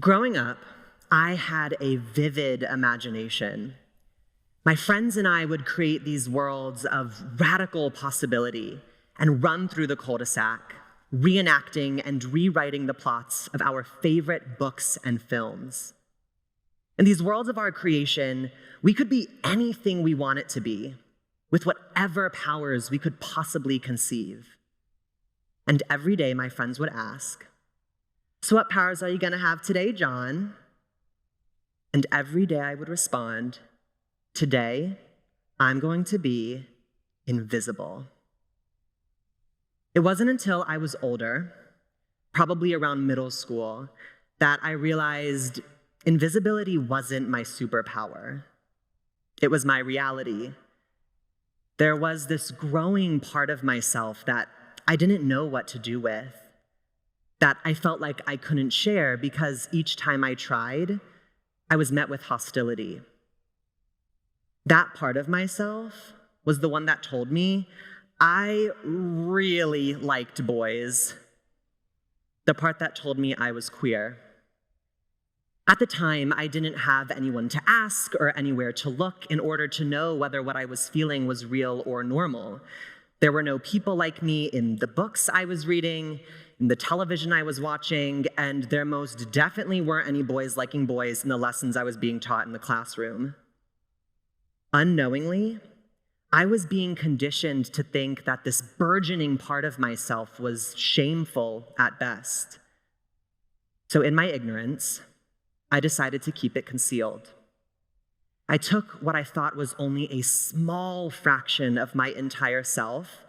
Growing up, I had a vivid imagination. My friends and I would create these worlds of radical possibility and run through the cul-de-sac, reenacting and rewriting the plots of our favorite books and films. In these worlds of our creation, we could be anything we want it to be, with whatever powers we could possibly conceive. And every day my friends would ask, "So what powers are you going to have today, John?" And every day I would respond, "Today, I'm going to be invisible." It wasn't until I was older, probably around middle school, that I realized invisibility wasn't my superpower. It was my reality. There was this growing part of myself that I didn't know what to do with, that I felt like I couldn't share because each time I tried, I was met with hostility. That part of myself was the one that told me I really liked boys. The part that told me I was queer. At the time, I didn't have anyone to ask or anywhere to look in order to know whether what I was feeling was real or normal. There were no people like me in the books I was reading, in the television I was watching, and there most definitely weren't any boys liking boys in the lessons I was being taught in the classroom. Unknowingly, I was being conditioned to think that this burgeoning part of myself was shameful at best. So in my ignorance, I decided to keep it concealed. I took what I thought was only a small fraction of my entire self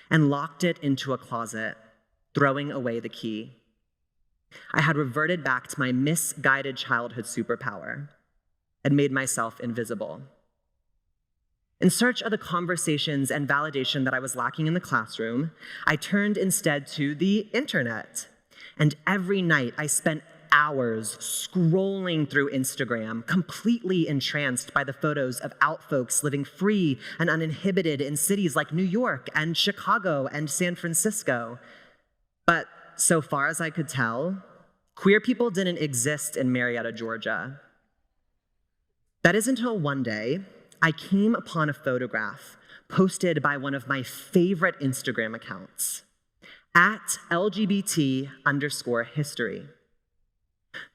and locked it into a closet, throwing away the key. I had reverted back to my misguided childhood superpower and made myself invisible. In search of the conversations and validation that I was lacking in the classroom, I turned instead to the internet. And every night I spent hours scrolling through Instagram, completely entranced by the photos of out folks living free and uninhibited in cities like New York and Chicago and San Francisco. But so far as I could tell, queer people didn't exist in Marietta, Georgia. That is until one day, I came upon a photograph posted by one of my favorite Instagram accounts, @LGBT_history.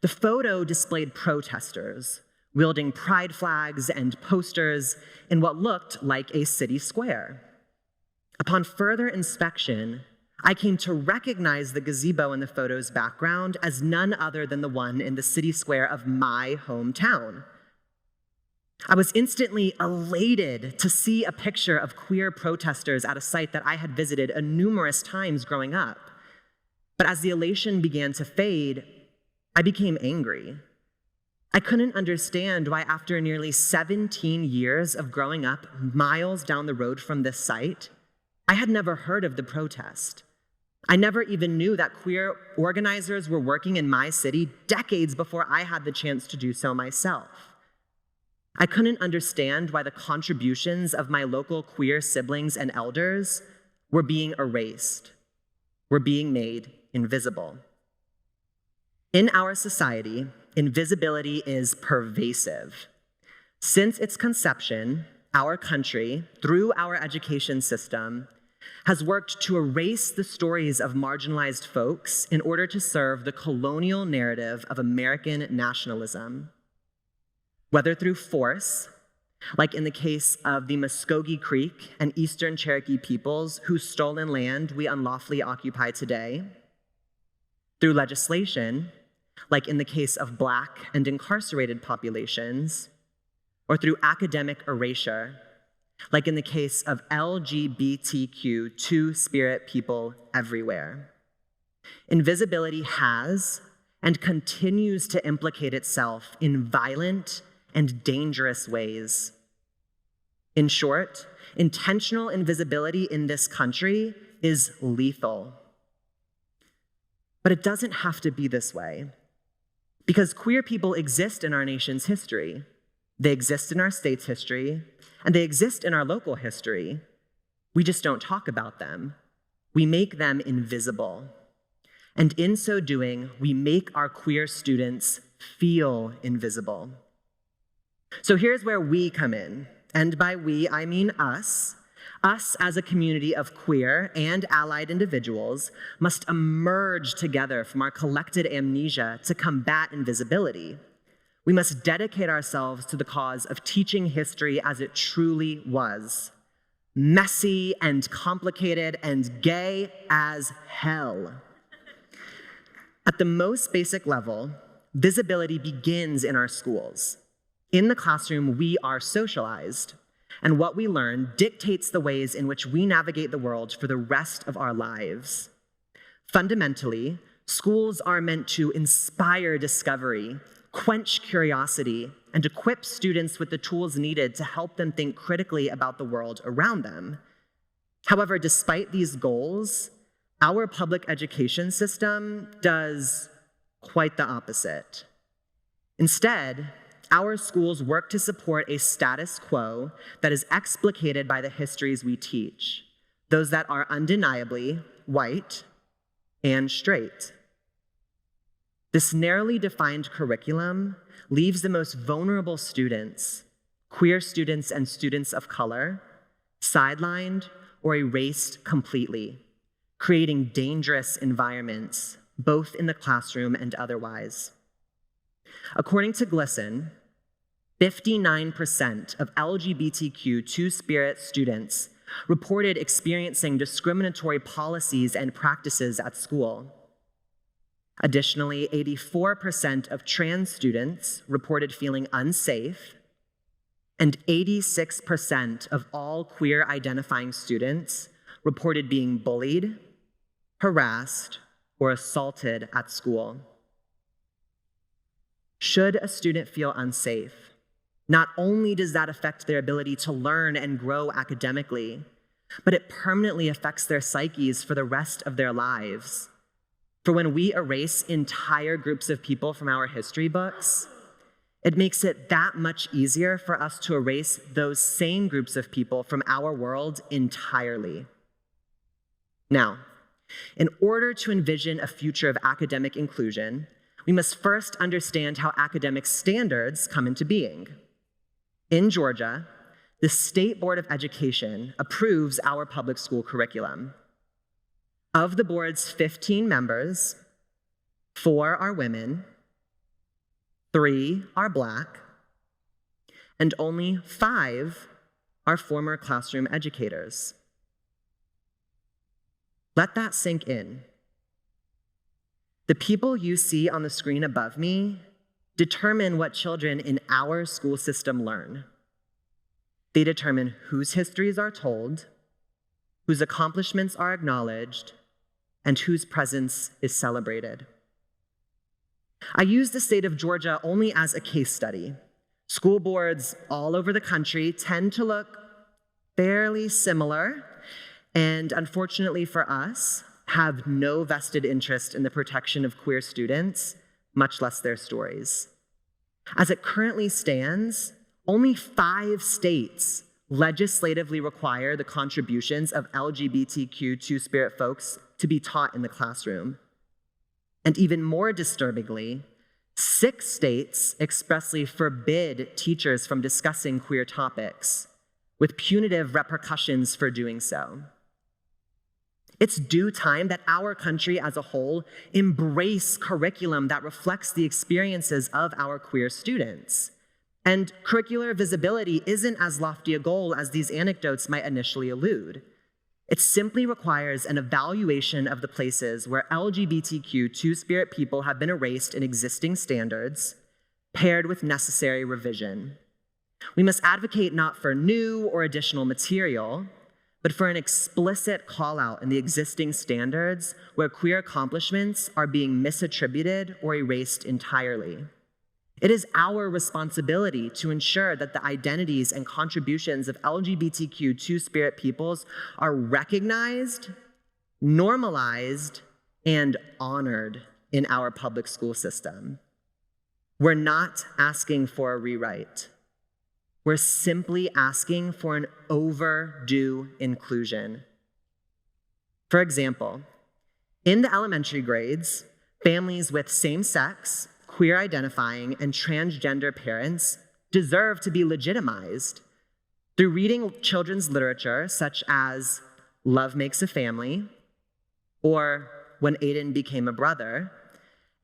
The photo displayed protesters wielding pride flags and posters in what looked like a city square. Upon further inspection, I came to recognize the gazebo in the photo's background as none other than the one in the city square of my hometown. I was instantly elated to see a picture of queer protesters at a site that I had visited numerous times growing up. But as the elation began to fade, I became angry. I couldn't understand why after nearly 17 years of growing up miles down the road from this site, I had never heard of the protest. I never even knew that queer organizers were working in my city decades before I had the chance to do so myself. I couldn't understand why the contributions of my local queer siblings and elders were being erased, were being made invisible. In our society, invisibility is pervasive. Since its conception, our country, through our education system, has worked to erase the stories of marginalized folks in order to serve the colonial narrative of American nationalism. Whether through force, like in the case of the Muskogee Creek and Eastern Cherokee peoples whose stolen land we unlawfully occupy today, through legislation, like in the case of Black and incarcerated populations, or through academic erasure, like in the case of LGBTQ2S people everywhere. Invisibility has and continues to implicate itself in violent and dangerous ways. In short, intentional invisibility in this country is lethal. But it doesn't have to be this way. Because queer people exist in our nation's history. They exist in our state's history, and they exist in our local history. We just don't talk about them. We make them invisible. And in so doing, we make our queer students feel invisible. So here's where we come in. And by we, I mean us. Us as a community of queer and allied individuals must emerge together from our collected amnesia to combat invisibility. We must dedicate ourselves to the cause of teaching history as it truly was. Messy and complicated and gay as hell. At the most basic level, visibility begins in our schools. In the classroom, we are socialized, and what we learn dictates the ways in which we navigate the world for the rest of our lives. Fundamentally, schools are meant to inspire discovery, quench curiosity, and equip students with the tools needed to help them think critically about the world around them. However, despite these goals, our public education system does quite the opposite. Instead, our schools work to support a status quo that is explicated by the histories we teach, those that are undeniably white and straight. This narrowly defined curriculum leaves the most vulnerable students, queer students and students of color, sidelined or erased completely, creating dangerous environments, both in the classroom and otherwise. According to GLSEN, 59% of LGBTQ2S students reported experiencing discriminatory policies and practices at school. Additionally, 84% of trans students reported feeling unsafe, and 86% of all queer identifying students reported being bullied, harassed, or assaulted at school. Should a student feel unsafe, not only does that affect their ability to learn and grow academically, but it permanently affects their psyches for the rest of their lives. For when we erase entire groups of people from our history books, it makes it that much easier for us to erase those same groups of people from our world entirely. Now, in order to envision a future of academic inclusion, we must first understand how academic standards come into being. In Georgia, the State Board of Education approves our public school curriculum. Of the board's 15 members, 4 are women, 3 are Black, and only 5 are former classroom educators. Let that sink in. The people you see on the screen above me determine what children in our school system learn. They determine whose histories are told, whose accomplishments are acknowledged, and whose presence is celebrated. I use the state of Georgia only as a case study. School boards all over the country tend to look fairly similar, and unfortunately for us, have no vested interest in the protection of queer students, much less their stories. As it currently stands, only 5 states legislatively require the contributions of LGBTQ2 folks to be taught in the classroom. And even more disturbingly, 6 states expressly forbid teachers from discussing queer topics, with punitive repercussions for doing so. It's due time that our country as a whole embrace curriculum that reflects the experiences of our queer students. And curricular visibility isn't as lofty a goal as these anecdotes might initially allude. It simply requires an evaluation of the places where LGBTQ2 people have been erased in existing standards, paired with necessary revision. We must advocate not for new or additional material, but for an explicit call-out in the existing standards where queer accomplishments are being misattributed or erased entirely. It is our responsibility to ensure that the identities and contributions of LGBTQ2 peoples are recognized, normalized, and honored in our public school system. We're not asking for a rewrite. We're simply asking for an overdue inclusion. For example, In the elementary grades, families with same-sex, queer-identifying, and transgender parents deserve to be legitimized. Through reading children's literature such as Love Makes a Family or When Aiden Became a Brother,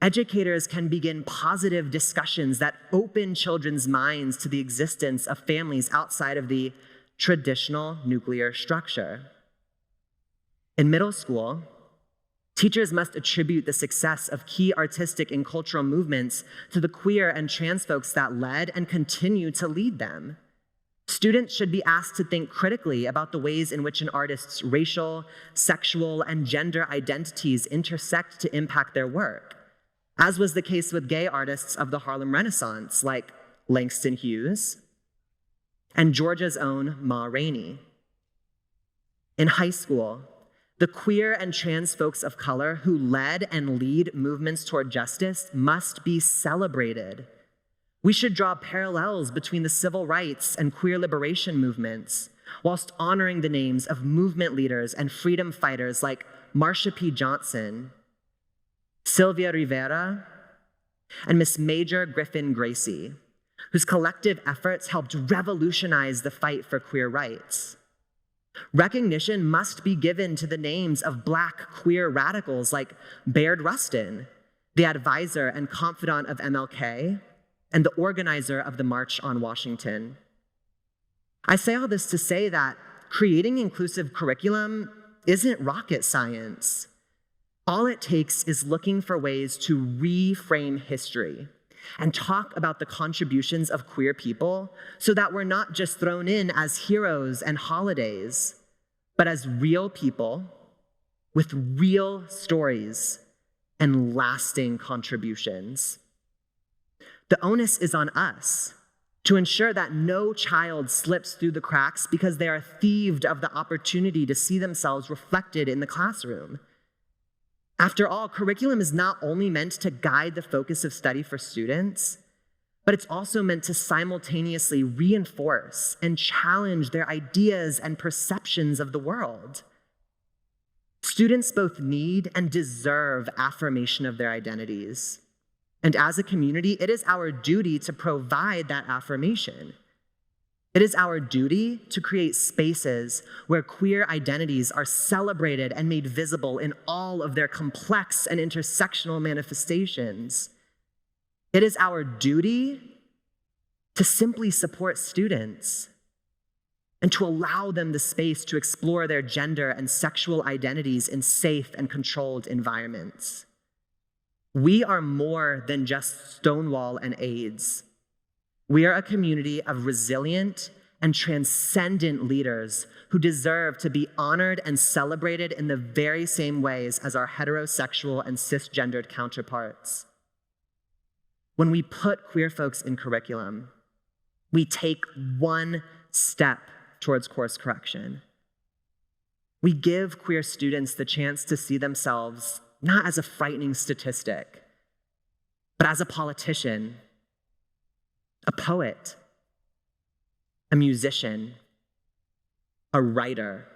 educators can begin positive discussions that open children's minds to the existence of families outside of the traditional nuclear structure. In middle school, teachers must attribute the success of key artistic and cultural movements to the queer and trans folks that led and continue to lead them. Students should be asked to think critically about the ways in which an artist's racial, sexual, and gender identities intersect to impact their work, as was the case with gay artists of the Harlem Renaissance, like Langston Hughes and Georgia's own Ma Rainey. In high school, the queer and trans folks of color who led and lead movements toward justice must be celebrated. We should draw parallels between the civil rights and queer liberation movements, whilst honoring the names of movement leaders and freedom fighters like Marsha P. Johnson, Sylvia Rivera, and Miss Major Griffin Gracie, whose collective efforts helped revolutionize the fight for queer rights. Recognition must be given to the names of Black queer radicals like Baird Rustin, the advisor and confidant of MLK, and the organizer of the March on Washington. I say all this to say that creating inclusive curriculum isn't rocket science. All it takes is looking for ways to reframe history and talk about the contributions of queer people so that we're not just thrown in as heroes and holidays, but as real people with real stories and lasting contributions. The onus is on us to ensure that no child slips through the cracks because they are thieved of the opportunity to see themselves reflected in the classroom. After all, curriculum is not only meant to guide the focus of study for students, but it's also meant to simultaneously reinforce and challenge their ideas and perceptions of the world. Students both need and deserve affirmation of their identities. And as a community, it is our duty to provide that affirmation. It is our duty to create spaces where queer identities are celebrated and made visible in all of their complex and intersectional manifestations. It is our duty to simply support students and to allow them the space to explore their gender and sexual identities in safe and controlled environments. We are more than just Stonewall and AIDS. We are a community of resilient and transcendent leaders who deserve to be honored and celebrated in the very same ways as our heterosexual and cisgendered counterparts. When we put queer folks in curriculum, we take one step towards course correction. We give queer students the chance to see themselves not as a frightening statistic, but as a politician, a poet, a musician, a writer,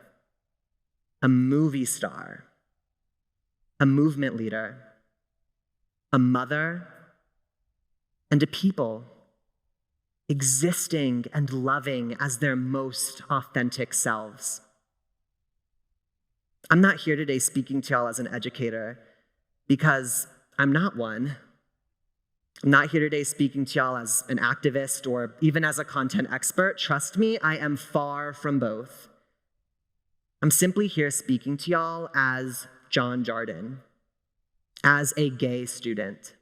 a movie star, a movement leader, a mother, and a people existing and loving as their most authentic selves. I'm not here today speaking to y'all as an educator because I'm not one. I'm not here today speaking to y'all as an activist or even as a content expert. Trust me, I am far from both. I'm simply here speaking to y'all as John Jardin, as a gay student,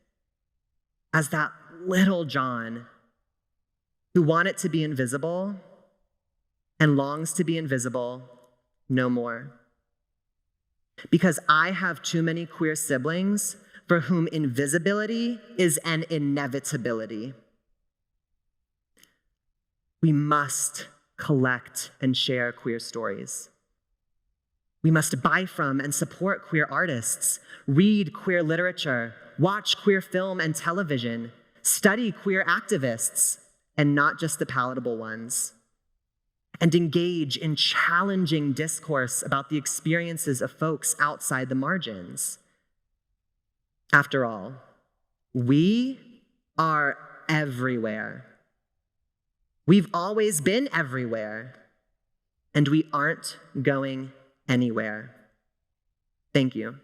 as that little John who wanted to be invisible and longs to be invisible no more. Because I have too many queer siblings for whom invisibility is an inevitability. We must collect and share queer stories. We must buy from and support queer artists, read queer literature, watch queer film and television, study queer activists, and not just the palatable ones. and engage in challenging discourse about the experiences of folks outside the margins. After all, we are everywhere. We've always been everywhere, and we aren't going anywhere. Thank you.